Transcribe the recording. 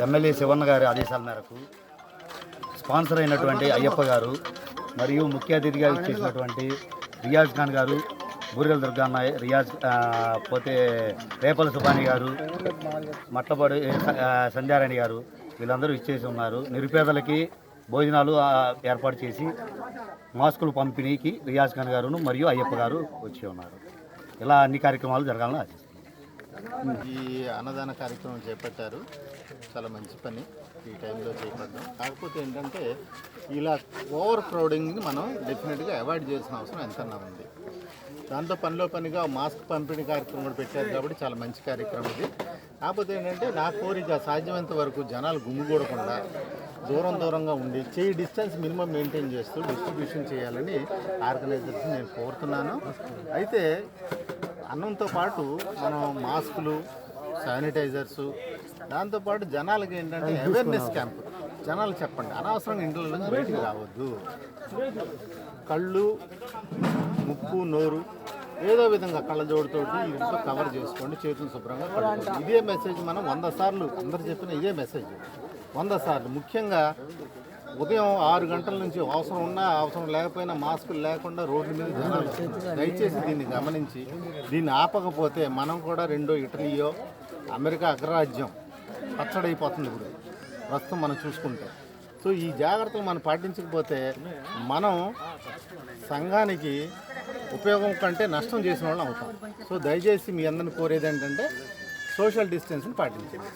MLA Shivanna గారి ఆదేశాల మేరకు స్పాన్సర్ అయినటువంటి అయ్యప్ప గారు మరియు ముఖ్య అతిథిగా ఇచ్చేసినటువంటి రియాజ్ ఖాన్ గారు, బూరెల దుర్గమ్మ, పోతే రేపల సుబాని గారు, మట్టపాడు సంధ్యారాణి గారు వీళ్ళందరూ ఇచ్చేసి ఉన్నారు. నిరుపేదలకి భోజనాలు ఏర్పాటు చేసి మాస్కులు పంపిణీకి రియాజ్ ఖాన్ గారును మరియు అయ్యప్ప గారు వచ్చి ఉన్నారు. ఇలా అన్ని కార్యక్రమాలు జరగాలని ఆశిస్తున్నాను. ఈ అన్నదాన కార్యక్రమం చేపట్టారు, చాలా మంచి పని ఈ టైంలో చేపట్టాం. కాకపోతే ఏంటంటే ఇలా ఓవర్ క్రౌడింగ్ని మనం డెఫినెట్గా అవాయిడ్ చేయాల్సిన అవసరం ఎంతన్నా ఉంది. దాంతో పనిలో పనిగా మాస్క్ పంపిణీ కార్యక్రమం కూడా పెట్టారు కాబట్టి చాలా మంచి కార్యక్రమం ఇది. కాకపోతే ఏంటంటే నా కోరిక సాధ్యమైనంత వరకు జనాలు గుమ్మిగూడకుండా దూరంగా ఉండి డిస్టెన్స్ మినిమం మెయింటైన్ చేస్తూ డిస్ట్రిబ్యూషన్ చేయాలని ఆర్గనైజర్స్ నేను కోరుతున్నాను. అయితే అన్నంతో పాటు మనం మాస్కులు, శానిటైజర్సు, దాంతోపాటు జనాలకి ఏంటంటే అవేర్నెస్ క్యాంప్, జనాలు చెప్పండి అనవసరంగా ఇంట్లో నుంచి బయటికి రావద్దు, కళ్ళు, ముక్కు, నోరు ఏదో విధంగా కళ్ళజోడుతోటి ఇంట్లో కవర్ చేసుకోండి, చేతులు శుభ్రంగా కడుక్కోండి. ఇదే మెసేజ్ మనం 100 సార్లు అందరు చెప్పిన ఇదే మెసేజ్ 100 సార్లు. ముఖ్యంగా ఉదయం 6 గంటల నుంచి అవసరం ఉన్నా అవసరం లేకపోయినా మాస్కులు లేకుండా రోడ్ల మీద జనాలు, దయచేసి దీన్ని గమనించి దీన్ని ఆపకపోతే మనం కూడా రెండో ఇటలీయో అమెరికా అగ్రరాజ్యం పచ్చడైపోతుంది ఇప్పుడు ప్రస్తుతం మనం చూసుకుంటే. సో ఈ జాగ్రత్తలు మనం పాటించకపోతే మనం సంఘానికి ఉపయోగం కంటే నష్టం చేసిన వాళ్ళం అవుతాం. సో దయచేసి మీ అందరిని కోరేది ఏంటంటే సోషల్ డిస్టెన్స్ని పాటించండి.